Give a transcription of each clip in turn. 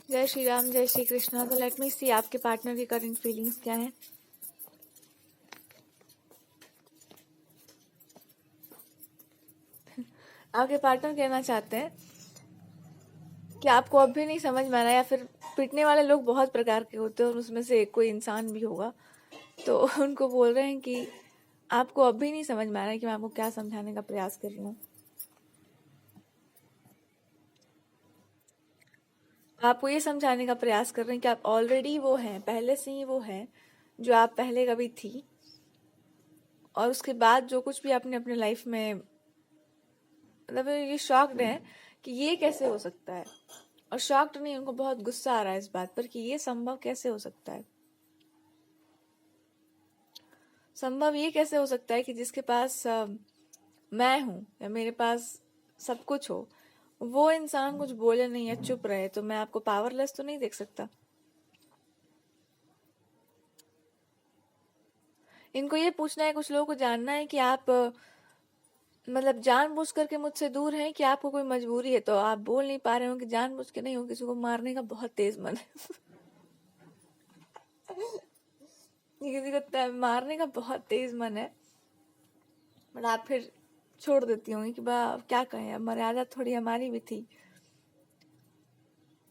जय श्री राम, जय श्री कृष्णा। तो लेट मी सी आपके पार्टनर की करंट फीलिंग्स क्या है। आपके पार्टनर कहना चाहते हैं कि आपको अब भी नहीं समझ में आ रहा, या फिर पिटने वाले लोग बहुत प्रकार के होते हैं और उसमें से एक कोई इंसान भी होगा। तो उनको बोल रहे हैं कि आपको अब भी नहीं समझ में आ रहा है कि मैं आपको क्या समझाने का प्रयास कर रही हूँ। आपको ये समझाने का प्रयास कर रहे हैं कि आप ऑलरेडी वो हैं, पहले से ही वो हैं जो आप पहले कभी थी, और उसके बाद जो कुछ भी आपने अपने लाइफ में, मतलब ये शॉक्ड है कि ये कैसे हो सकता है। और शॉक्ड नहीं, उनको बहुत गुस्सा आ रहा है इस बात पर कि ये संभव कैसे हो सकता है। संभव ये कैसे हो सकता है कि जिसके पास मैं हूं या मेरे पास सब कुछ हो, वो इंसान कुछ बोले नहीं या चुप रहे, तो मैं आपको पावरलेस तो नहीं देख सकता। इनको ये पूछना है, कुछ लोगों को जानना है कि आप मतलब जानबूझ करके मुझसे दूर हैं कि आपको कोई मजबूरी है। तो आप बोल नहीं पा रहे हो कि जानबूझ के नहीं हो, किसी को मारने का बहुत तेज मन है। किसी को मारने का बहुत तेज मन है, बट आप फिर छोड़ देती होंगी कि बा क्या कहें, अब मर्यादा थोड़ी हमारी भी थी।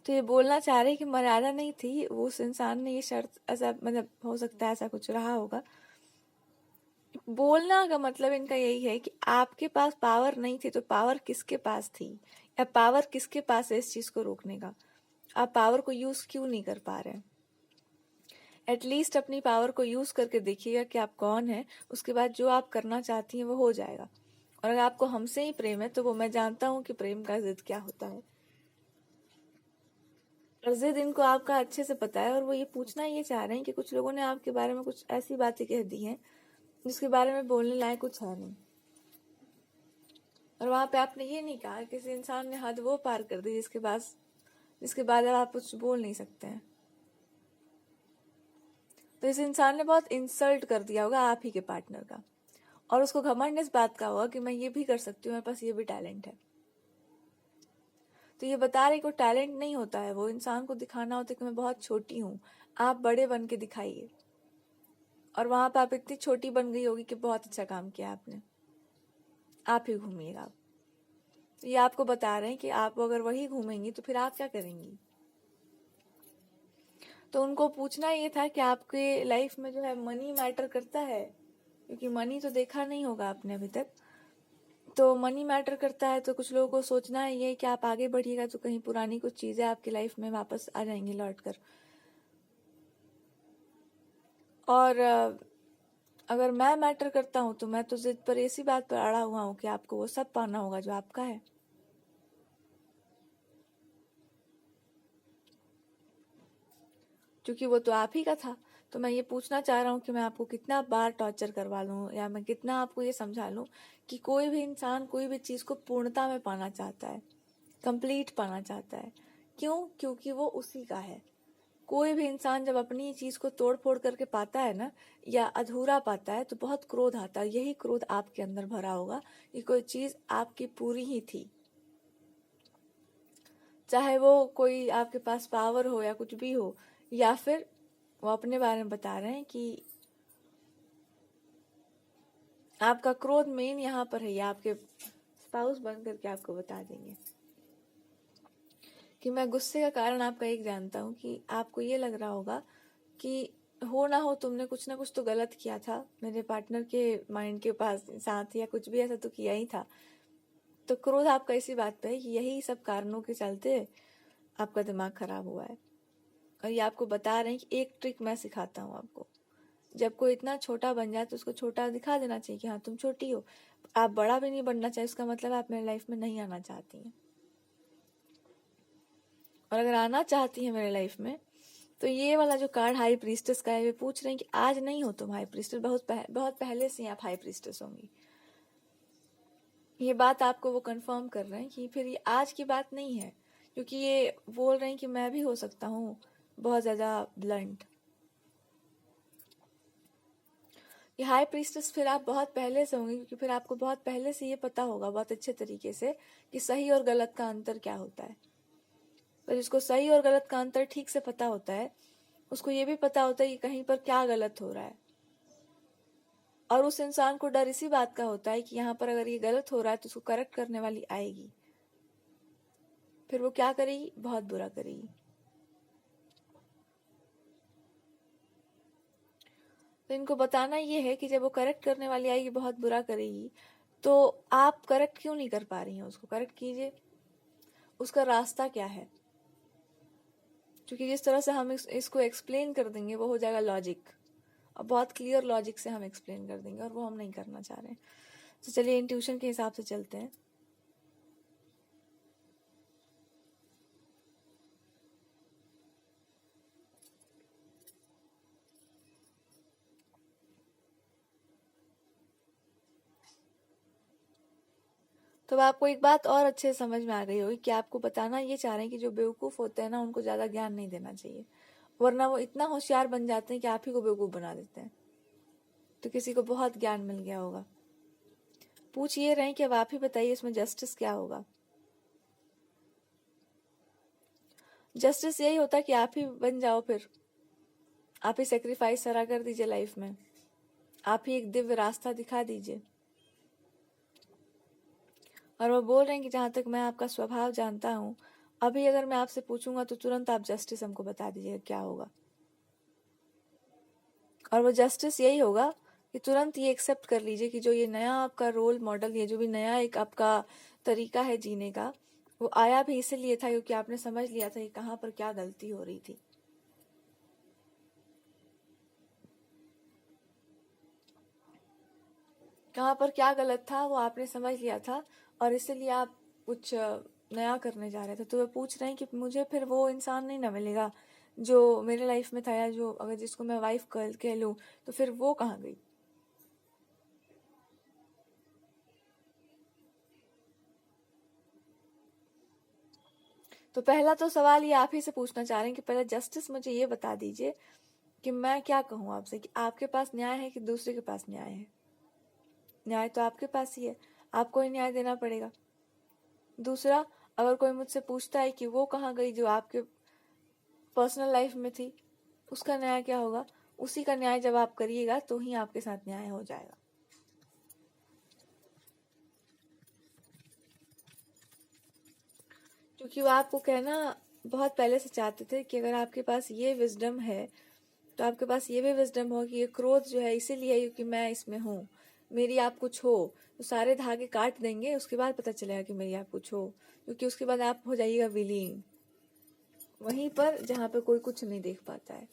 तो ये बोलना चाह रहे कि मर्यादा नहीं थी, वो उस इंसान ने ये शर्त, ऐसा मतलब हो सकता है ऐसा कुछ रहा होगा। बोलना का मतलब इनका यही है कि आपके पास पावर नहीं थी, तो पावर किसके पास थी, या पावर किसके पास है इस चीज को रोकने का। आप पावर को यूज क्यों नहीं कर पा रहे हैं। एटलीस्ट अपनी पावर को यूज करके देखिएगा कि आप कौन है, उसके बाद जो आप करना चाहती हैं वो हो जाएगा। और अगर आपको हमसे ही प्रेम है, तो वो मैं जानता हूँ कि प्रेम का जिद क्या होता है, और जिद इनको आपका अच्छे से पता है। और वो ये पूछना ये चाह रहे हैं कि कुछ लोगों ने आपके बारे में कुछ ऐसी बातें कह दी हैं जिसके बारे में बोलने लायक कुछ है नहीं। और वहां पे आपने ये नहीं कहा, किसी इंसान ने हद वो पार कर दी जिसके बाद अब आप कुछ बोल नहीं सकते हैं। तो इस इंसान ने बहुत इंसल्ट कर दिया होगा आप ही के पार्टनर का, और उसको घमंड इस बात का होगा कि मैं ये भी कर सकती हूँ, मेरे पास ये भी टैलेंट है। तो ये बता रही को टैलेंट नहीं होता है, वो इंसान को दिखाना होता है कि मैं बहुत छोटी हूँ, आप बड़े बन के दिखाइए। और वहां पर आप इतनी छोटी बन गई होगी कि बहुत अच्छा काम किया आपने, आप ही घूमिएगा। तो ये आपको बता रहे हैं कि आप अगर वही घूमेंगी तो फिर आप क्या करेंगी। तो उनको पूछना ये था कि आपके लाइफ में जो है मनी मैटर करता है, क्योंकि मनी तो देखा नहीं होगा आपने अभी तक। तो मनी मैटर करता है, तो कुछ लोगों को सोचना है ये कि आप आगे बढ़िएगा तो कहीं पुरानी कुछ चीजें आपकी लाइफ में वापस आ जाएंगी लौट कर। और अगर मैं मैटर करता हूँ तो मैं तो जिद पर इसी बात पर अड़ा हुआ हूँ कि आपको वो सब पाना होगा जो आपका है। क्योंकि वो तो आप ही का था। तो मैं ये पूछना चाह रहा हूँ कि मैं आपको कितना बार टॉर्चर करवा लूँ, या मैं कितना आपको ये समझा लूँ कि कोई भी इंसान कोई भी चीज को पूर्णता में पाना चाहता है, कंप्लीट पाना चाहता है। क्यों? क्योंकि वो उसी का है। कोई भी इंसान जब अपनी चीज को तोड़ फोड़ करके पाता है ना, या अधूरा पाता है, तो बहुत क्रोध आता है। यही क्रोध आपके अंदर भरा होगा कि कोई चीज आपकी पूरी ही थी, चाहे वो कोई आपके पास पावर हो या कुछ भी हो। या फिर वो अपने बारे में बता रहे हैं कि आपका क्रोध मेन यहाँ पर है, या आपके स्पाउस बन करके आपको बता देंगे कि मैं गुस्से का कारण आपका एक जानता हूँ कि आपको ये लग रहा होगा कि हो ना हो तुमने कुछ ना कुछ तो गलत किया था, मेरे पार्टनर के माइंड के पास साथ, या कुछ भी ऐसा तो किया ही था। तो क्रोध आपका इसी बात पे है कि यही सब कारणों के चलते आपका दिमाग खराब हुआ है। और ये आपको बता रहे हैं कि एक ट्रिक मैं सिखाता हूँ आपको। जब कोई इतना छोटा बन जाए तो उसको छोटा दिखा देना चाहिए कि हाँ तुम छोटी हो। आप बड़ा भी नहीं बनना चाहिए, उसका मतलब आप मेरे लाइफ में नहीं आना चाहती हैं। और अगर आना चाहती हैं मेरे लाइफ में, तो ये वाला जो कार्ड हाई प्रीस्टेस का है, वे पूछ रहे हैं कि आज नहीं हो तुम हाई प्रीस्टेस, बहुत पहले से आप हाई प्रीस्टेस होंगी। ये बात आपको वो कंफर्म कर रहे हैं कि फिर ये आज की बात नहीं है, क्योंकि ये बोल रहे हैं कि मैं भी हो सकता हूँ बहुत ज्यादा ब्लंट। ये हाई प्रीस्टेस फिर आप बहुत पहले से होंगे, क्योंकि फिर आपको बहुत पहले से ये पता होगा बहुत अच्छे तरीके से कि सही और गलत का अंतर क्या होता है। पर जिसको सही और गलत का अंतर ठीक से पता होता है, उसको ये भी पता होता है कि कहीं पर क्या गलत हो रहा है। और उस इंसान को डर इसी बात का होता है कि यहाँ पर अगर ये गलत हो रहा है तो उसको करेक्ट करने वाली आएगी, फिर वो क्या करेगी, बहुत बुरा करेगी। तो इनको बताना ये है कि जब वो करेक्ट करने वाली आएगी, बहुत बुरा करेगी, तो आप करेक्ट क्यों नहीं कर पा रही हैं, उसको करेक्ट कीजिए। उसका रास्ता क्या है, क्योंकि जिस तरह से हम इसको एक्सप्लेन कर देंगे वो हो जाएगा लॉजिक, और बहुत क्लियर लॉजिक से हम एक्सप्लेन कर देंगे, और वो हम नहीं करना चाह रहे हैं। तो चलिए इंट्यूशन के हिसाब से चलते हैं। तो अब आपको एक बात और अच्छे से समझ में आ गई होगी कि आपको बताना ये चाह रहे हैं कि जो बेवकूफ़ होते हैं ना, उनको ज़्यादा ज्ञान नहीं देना चाहिए, वरना वो इतना होशियार बन जाते हैं कि आप ही को बेवकूफ़ बना देते हैं। तो किसी को बहुत ज्ञान मिल गया होगा। पूछ ये रहे हैं कि अब आप ही बताइए इसमें जस्टिस क्या होगा। जस्टिस यही होता है कि आप ही बन जाओ, फिर आप ही सेक्रीफाइस सारा कर दीजिए लाइफ में, आप ही एक दिव्य रास्ता दिखा दीजिए। और वो बोल रहे हैं कि जहाँ तक मैं आपका स्वभाव जानता हूँ, अभी अगर मैं आपसे पूछूंगा तो तुरंत आप जस्टिस हमको बता दीजिएगा क्या होगा। और वो जस्टिस यही होगा कि तुरंत ये एक्सेप्ट कर लीजिए कि जो ये नया आपका रोल मॉडल है, जो भी नया एक आपका तरीका है जीने का, वो आया भी इसीलिए था क्योंकि आपने समझ लिया था कि कहाँ पर क्या गलती हो रही थी। कहाँ पर क्या गलत था वो आपने समझ लिया था, और इसीलिए आप कुछ नया करने जा रहे थे। तो वे पूछ रहे हैं कि मुझे फिर वो इंसान नहीं ना मिलेगा जो मेरे लाइफ में था, या जो अगर जिसको मैं वाइफ कह लूँ, तो फिर वो कहाँ गई। तो पहला तो सवाल ये आप ही से पूछना चाह रहे हैं कि पहले जस्टिस मुझे ये बता दीजिए कि मैं क्या कहूँ आपसे, कि आपके पास न्याय है कि दूसरे के पास न्याय है। न्याय तो आपके पास ही है, आपको ही न्याय देना पड़ेगा। दूसरा, अगर कोई मुझसे पूछता है कि वो कहाँ गई जो आपके पर्सनल लाइफ में थी, उसका न्याय क्या होगा। उसी का न्याय जब आप करिएगा तो ही आपके साथ न्याय हो जाएगा। क्योंकि वो आपको कहना बहुत पहले से चाहते थे कि अगर आपके पास ये विजडम है तो आपके पास ये भी विजडम हो कि ये क्रोध जो है इसीलिए क्योंकि मैं इसमें हूँ, मेरी आप कुछ हो, तो सारे धागे काट देंगे, उसके बाद पता चलेगा कि मेरी आप कुछ हो, क्योंकि उसके बाद आप हो जाइएगा विलीन वहीं पर जहाँ पे कोई कुछ नहीं देख पाता है।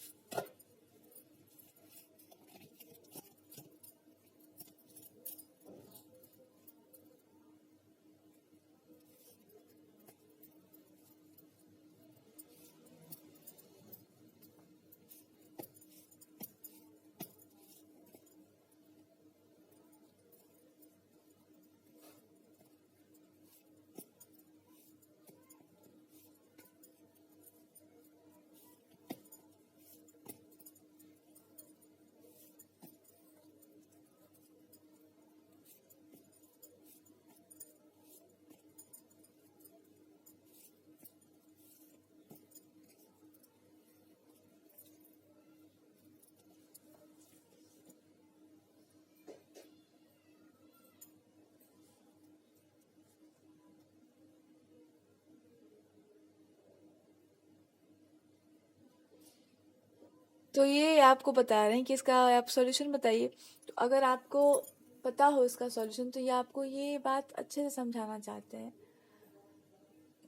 तो ये आपको बता रहे हैं कि इसका आप सॉल्यूशन बताइए। तो अगर आपको पता हो इसका सॉल्यूशन, तो ये आपको ये बात अच्छे से समझाना चाहते हैं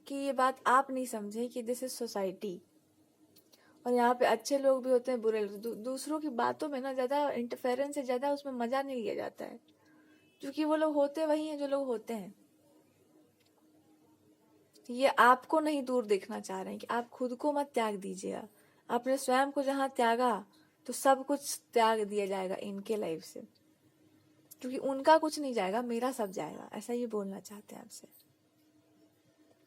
कि ये बात आप नहीं समझे कि दिस इज सोसाइटी, और यहाँ पे अच्छे लोग भी होते हैं, बुरे लोग। दूसरों की बातों में ना ज्यादा इंटरफेरेंस से ज्यादा उसमें मजा नहीं लिया जाता है, क्योंकि वो लोग होते वही हैं जो लोग होते हैं। ये आपको नहीं दूर देखना चाह रहे हैं कि आप खुद को मत त्याग दीजिएगा। आपने स्वयं को जहाँ त्यागा तो सब कुछ त्याग दिया जाएगा इनके लाइफ से, क्योंकि उनका कुछ नहीं जाएगा, मेरा सब जाएगा, ऐसा ये बोलना चाहते हैं आपसे।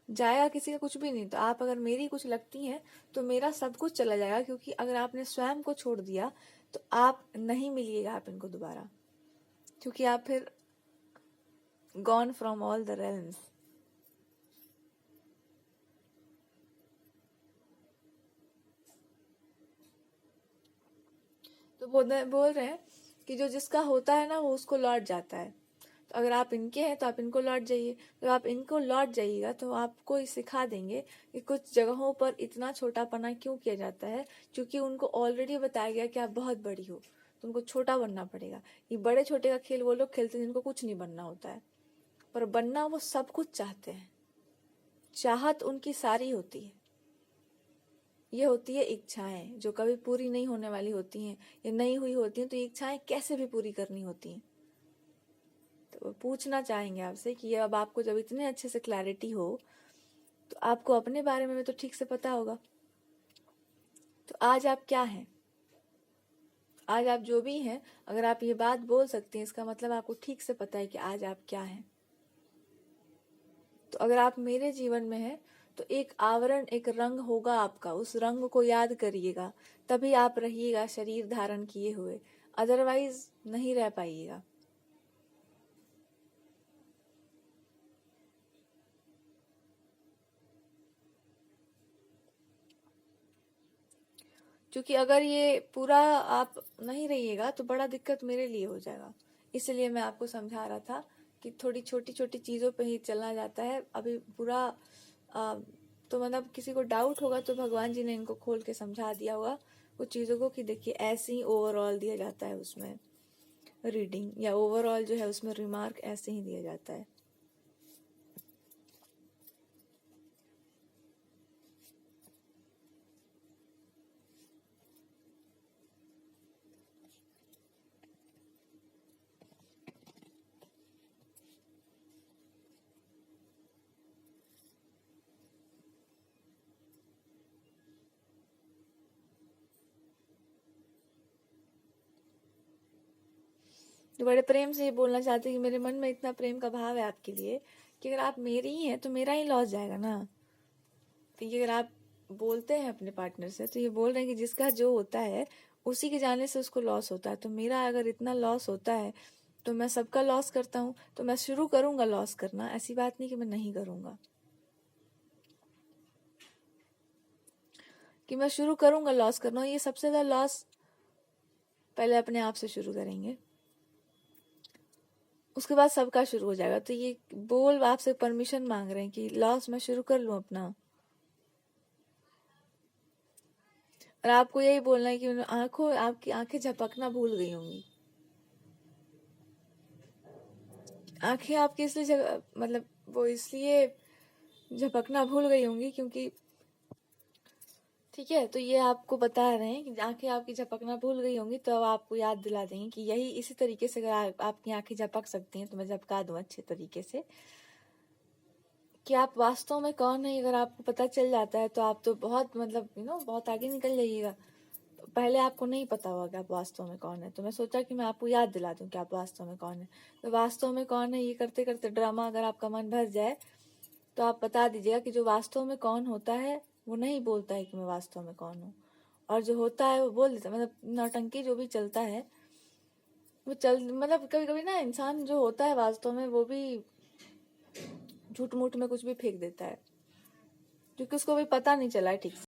जाएगा किसी का कुछ भी नहीं, तो आप अगर मेरी कुछ लगती हैं तो मेरा सब कुछ चला जाएगा, क्योंकि अगर आपने स्वयं को छोड़ दिया तो आप नहीं मिलिएगा आप इनको दोबारा, क्योंकि आप फिर gone from all the realms. तो बोल रहे हैं कि जो जिसका होता है ना वो उसको लौट जाता है। तो अगर आप इनके हैं तो आप इनको लौट जाइए। तो आप इनको लौट जाइएगा तो आपको ये सिखा देंगे कि कुछ जगहों पर इतना छोटापना क्यों किया जाता है, क्योंकि उनको ऑलरेडी बताया गया कि आप बहुत बड़ी हो, तुमको छोटा बनना पड़ेगा। ये बड़े छोटे का खेल वो लोग खेलते हैं जिनको कुछ नहीं बनना होता है, पर बनना वो सब कुछ चाहते हैं। चाहत उनकी सारी होती है। ये होती है इच्छाएं, जो कभी पूरी नहीं होने वाली होती हैं या नहीं हुई होती हैं, तो ये इच्छाएं कैसे भी पूरी करनी होती हैं। तो पूछना चाहेंगे आपसे कि अब आपको जब इतने अच्छे से क्लैरिटी हो तो आपको अपने बारे में तो ठीक से पता होगा। तो आज आप क्या हैं? आज आप जो भी हैं, अगर आप ये बात बोल सकते हैं इसका मतलब आपको ठीक से पता है कि आज आप क्या हैं। तो अगर आप मेरे जीवन में हैं तो एक आवरण, एक रंग होगा आपका, उस रंग को याद करिएगा, तभी आप रहिएगा शरीर धारण किए हुए, अदरवाइज नहीं रह पाइएगा। क्योंकि अगर ये पूरा आप नहीं रहिएगा तो बड़ा दिक्कत मेरे लिए हो जाएगा। इसलिए मैं आपको समझा रहा था कि थोड़ी छोटी छोटी चीज़ों पे ही चलना जाता है। अभी पूरा तो मतलब किसी को डाउट होगा तो भगवान जी ने इनको खोल के समझा दिया होगा कुछ चीज़ों को, कि देखिए ऐसे ही ओवरऑल दिया जाता है उसमें रीडिंग, या ओवरऑल जो है उसमें रिमार्क ऐसे ही दिया जाता है। तो बड़े प्रेम से ये बोलना चाहते हैं कि मेरे मन में इतना प्रेम का भाव है आपके लिए कि अगर आप मेरी ही हैं तो मेरा ही लॉस जाएगा ना। तो ये अगर आप बोलते हैं अपने पार्टनर से तो ये बोल रहे हैं कि जिसका जो होता है उसी के जाने से उसको लॉस होता है। तो मेरा अगर इतना लॉस होता है तो मैं सबका लॉस करता हूँ, तो मैं शुरू करूंगा लॉस करना। ऐसी बात नहीं कि मैं नहीं करूंगा, कि मैं शुरू करूंगा लॉस करना। ये सबसे ज्यादा लॉस पहले अपने आप से शुरू करेंगे, उसके बाद सबका शुरू हो जाएगा। तो ये बोल आपसे परमिशन मांग रहे हैं कि लॉस मैं शुरू कर लूं अपना। और आपको यही बोलना है कि आपकी आंखें झपकना भूल गई होंगी। आंखें आपकी इसलिए मतलब वो इसलिए झपकना भूल गई होंगी क्योंकि, ठीक है, तो ये आपको बता रहे हैं कि आंखें आपकी झपकना भूल गई होंगी। तो अब आपको याद दिला देंगे कि यही इसी तरीके से अगर आपकी आंखें झपक सकती हैं तो मैं झपका दूं अच्छे तरीके से कि आप वास्तव में कौन है। अगर आपको पता चल जाता है तो आप तो बहुत मतलब बहुत आगे निकल जाइएगा। तो पहले आपको नहीं पता होगा कि आप वास्तव में कौन है, तो मैं सोचा कि मैं आपको याद दिला दूं कि आप वास्तव में कौन है। तो वास्तव में कौन है ये करते करते ड्रामा अगर आपका मन भर जाए तो आप बता दीजिएगा कि जो वास्तव में कौन होता है वो नहीं बोलता है कि मैं वास्तव में कौन हूँ, और जो होता है वो बोल देता है। मतलब नौटंकी जो भी चलता है वो मतलब कभी कभी ना इंसान जो होता है वास्तव में वो भी झूठ मूठ में कुछ भी फेंक देता है, क्योंकि उसको भी पता नहीं चला है ठीक से।